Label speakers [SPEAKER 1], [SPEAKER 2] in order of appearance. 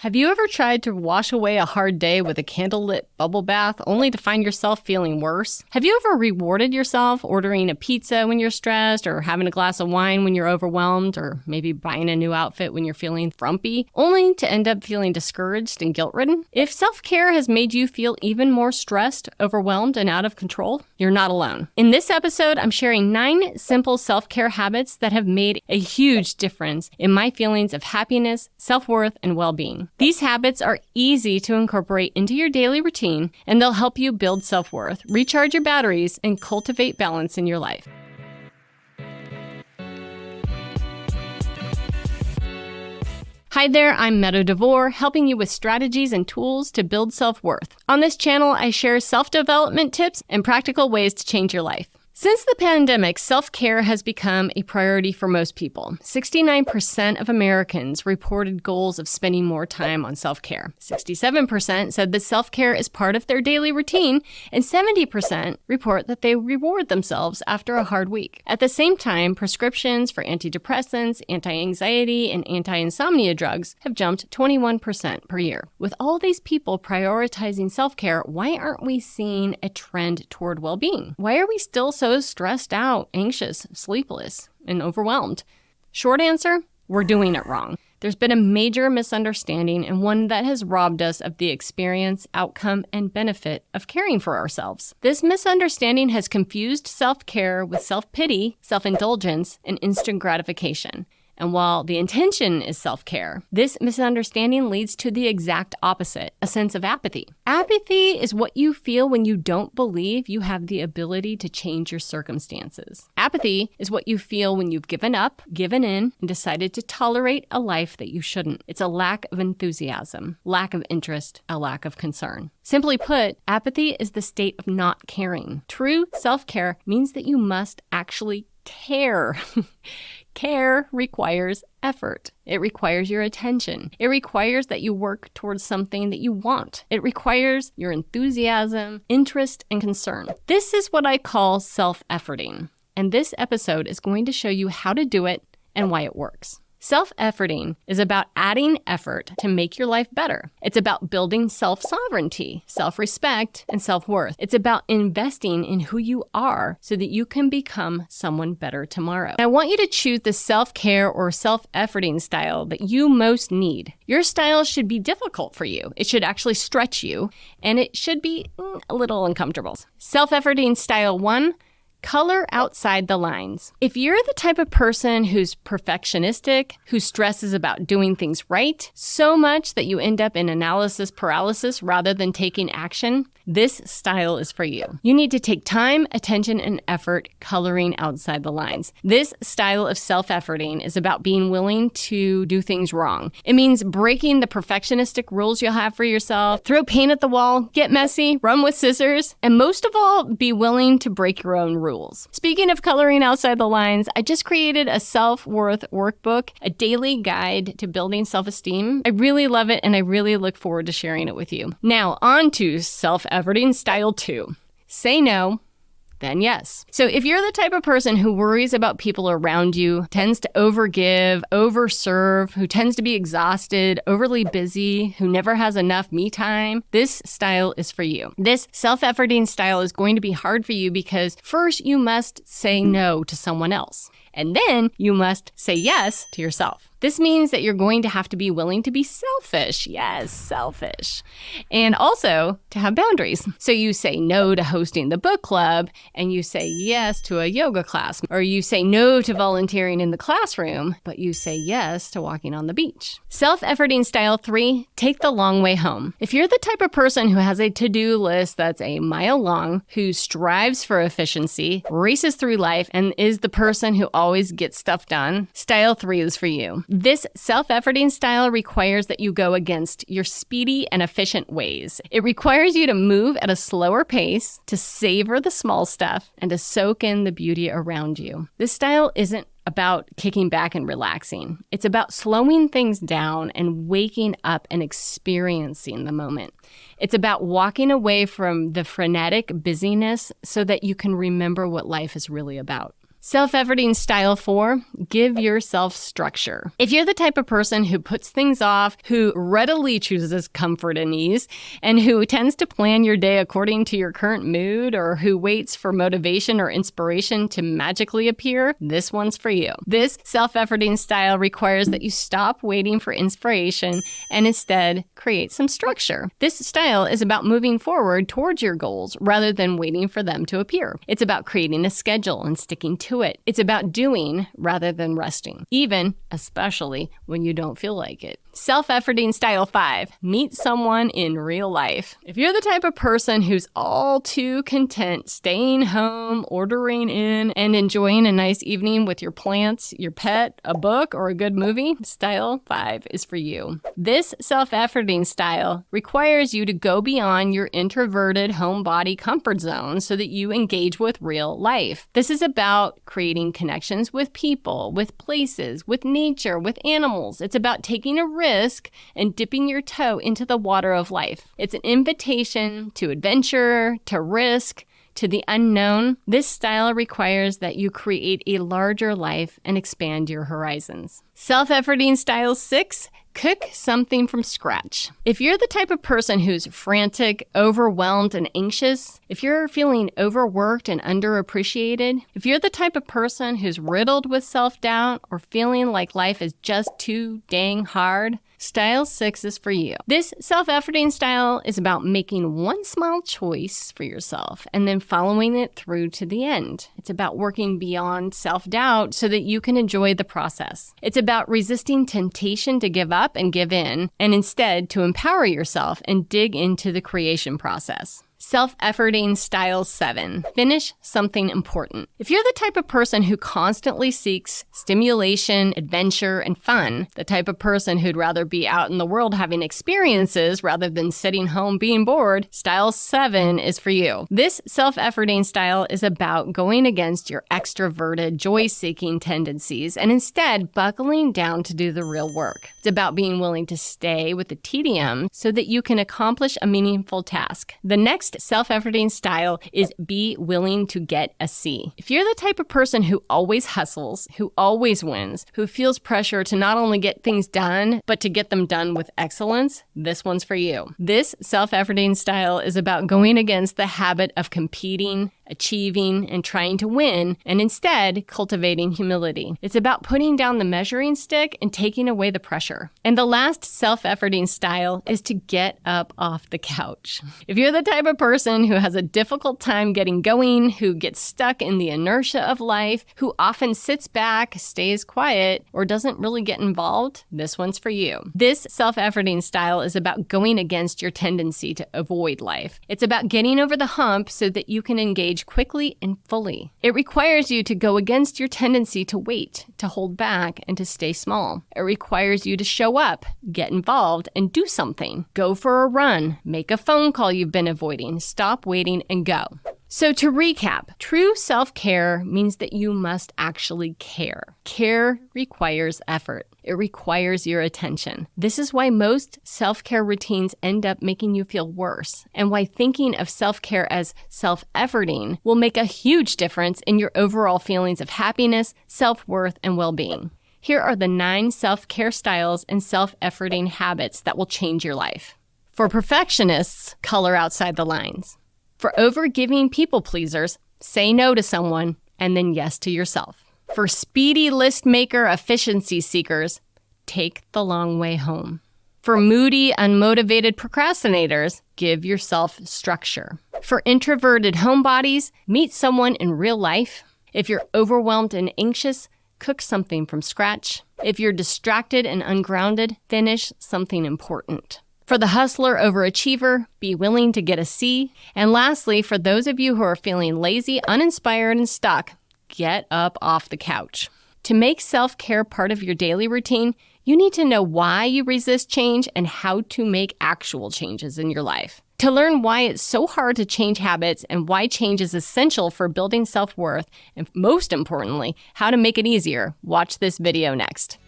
[SPEAKER 1] Have you ever tried to wash away a hard day with a candlelit bubble bath only to find yourself feeling worse? Have you ever rewarded yourself ordering a pizza when you're stressed, or having a glass of wine when you're overwhelmed, or maybe buying a new outfit when you're feeling frumpy, only to end up feeling discouraged and guilt-ridden? If self-care has made you feel even more stressed, overwhelmed, and out of control, you're not alone. In this episode, I'm sharing 9 simple self-care habits that have made a huge difference in my feelings of happiness, self-worth, and well-being. These habits are easy to incorporate into your daily routine, and they'll help you build self-worth, recharge your batteries, and cultivate balance in your life. Hi there, I'm Meadow DeVore, helping you with strategies and tools to build self-worth. On this channel, I share self-development tips and practical ways to change your life. Since the pandemic, self-care has become a priority for most people. 69% of Americans reported goals of spending more time on self-care. 67% said that self-care is part of their daily routine, and 70% report that they reward themselves after a hard week. At the same time, prescriptions for antidepressants, anti-anxiety, and anti-insomnia drugs have jumped 21% per year. With all these people prioritizing self-care, why aren't we seeing a trend toward well-being? Why are we still so stressed out, anxious, sleepless, and overwhelmed? Short answer, we're doing it wrong. There's been a major misunderstanding, and one that has robbed us of the experience, outcome, and benefit of caring for ourselves. This misunderstanding has confused self-care with self-pity, self-indulgence, and instant gratification. And while the intention is self-care, this misunderstanding leads to the exact opposite, a sense of apathy. Apathy is what you feel when you don't believe you have the ability to change your circumstances. Apathy is what you feel when you've given up, given in, and decided to tolerate a life that you shouldn't. It's a lack of enthusiasm, lack of interest, a lack of concern. Simply put, apathy is the state of not caring. True self-care means that you must actually care. Care requires effort. It requires your attention. It requires that you work towards something that you want. It requires your enthusiasm, interest, and concern. This is what I call self-efforting. And this episode is going to show you how to do it and why it works. Self-efforting is about adding effort to make your life better. It's about building self-sovereignty, self-respect, and self-worth. It's about investing in who you are so that you can become someone better tomorrow. I want you to choose the self-care or self-efforting style that you most need. Your style should be difficult for you. It should actually stretch you, and it should be a little uncomfortable. Self-efforting style 1. Color outside the lines. If you're the type of person who's perfectionistic, who stresses about doing things right, so much that you end up in analysis paralysis rather than taking action, this style is for you. You need to take time, attention, and effort coloring outside the lines. This style of self-efforting is about being willing to do things wrong. It means breaking the perfectionistic rules you'll have for yourself, throw paint at the wall, get messy, run with scissors, and most of all, be willing to break your own rules. Speaking of coloring outside the lines, I just created a self-worth workbook, a daily guide to building self-esteem. I really love it, and I really look forward to sharing it with you. Now, on to self-efforting style 2. Say no, then yes. So if you're the type of person who worries about people around you, tends to overgive, overserve, who tends to be exhausted, overly busy, who never has enough me time, this style is for you. This self-efforting style is going to be hard for you because first you must say no to someone else. And then you must say yes to yourself. This means that you're going to have to be willing to be selfish. Yes, selfish. And also to have boundaries. So you say no to hosting the book club, and you say yes to a yoga class. Or you say no to volunteering in the classroom, but you say yes to walking on the beach. Self-efforting style 3, take the long way home. If you're the type of person who has a to-do list that's a mile long, who strives for efficiency, races through life, and is the person who always gets stuff done, style 3 is for you. This self-efforting style requires that you go against your speedy and efficient ways. It requires you to move at a slower pace, to savor the small stuff, and to soak in the beauty around you. This style isn't about kicking back and relaxing. It's about slowing things down and waking up and experiencing the moment. It's about walking away from the frenetic busyness so that you can remember what life is really about. Self-efforting style 4, give yourself structure. If you're the type of person who puts things off, who readily chooses comfort and ease, and who tends to plan your day according to your current mood, or who waits for motivation or inspiration to magically appear, this one's for you. This self-efforting style requires that you stop waiting for inspiration and instead create some structure. This style is about moving forward towards your goals rather than waiting for them to appear. It's about creating a schedule and sticking to it. It's about doing rather than resting, especially when you don't feel like it. Self-efforting style 5, meet someone in real life. If you're the type of person who's all too content staying home, ordering in, and enjoying a nice evening with your plants, your pet, a book, or a good movie, style 5 is for you. This self-efforting style requires you to go beyond your introverted homebody comfort zone so that you engage with real life. This is about creating connections with people, with places, with nature, with animals. It's about taking a risk and dipping your toe into the water of life. It's an invitation to adventure, to risk, to the unknown. This style requires that you create a larger life and expand your horizons. Self-efforting style 6, cook something from scratch. If you're the type of person who's frantic, overwhelmed, and anxious, if you're feeling overworked and underappreciated, if you're the type of person who's riddled with self-doubt or feeling like life is just too dang hard, style 6 is for you. This self-efforting style is about making one small choice for yourself and then following it through to the end. It's about working beyond self-doubt so that you can enjoy the process. It's about resisting temptation to give up and give in, and instead to empower yourself and dig into the creation process. Self-efforting style 7, finish something important. If you're the type of person who constantly seeks stimulation, adventure, and fun, the type of person who'd rather be out in the world having experiences rather than sitting home being bored, style 7 is for you. This self-efforting style is about going against your extroverted, joy-seeking tendencies and instead buckling down to do the real work. It's about being willing to stay with the tedium so that you can accomplish a meaningful task. The next self-efforting style is be willing to get a C. If you're the type of person who always hustles, who always wins, who feels pressure to not only get things done, but to get them done with excellence, this one's for you. This self-efforting style is about going against the habit of competing, achieving, and trying to win, and instead cultivating humility. It's about putting down the measuring stick and taking away the pressure. And the last self-efforting style is to get up off the couch. If you're the type of person who has a difficult time getting going, who gets stuck in the inertia of life, who often sits back, stays quiet, or doesn't really get involved, this one's for you. This self-efforting style is about going against your tendency to avoid life. It's about getting over the hump so that you can engage quickly and fully. It requires you to go against your tendency to wait, to hold back, and to stay small. It requires you to show up, get involved, and do something. Go for a run, make a phone call you've been avoiding, stop waiting, and go. So to recap, true self-care means that you must actually care. Care requires effort. It requires your attention. This is why most self-care routines end up making you feel worse, and why thinking of self-care as self-efforting will make a huge difference in your overall feelings of happiness, self-worth, and well-being. Here are the 9 self-care styles and self-efforting habits that will change your life. For perfectionists, color outside the lines. For over-giving people pleasers, say no to someone and then yes to yourself. For speedy list maker efficiency seekers, take the long way home. For moody, unmotivated procrastinators, give yourself structure. For introverted homebodies, meet someone in real life. If you're overwhelmed and anxious, cook something from scratch. If you're distracted and ungrounded, finish something important. For the hustler overachiever, be willing to get a C. And lastly, for those of you who are feeling lazy, uninspired, and stuck, get up off the couch. To make self-care part of your daily routine, you need to know why you resist change and how to make actual changes in your life. To learn why it's so hard to change habits and why change is essential for building self-worth, and most importantly, how to make it easier, watch this video next.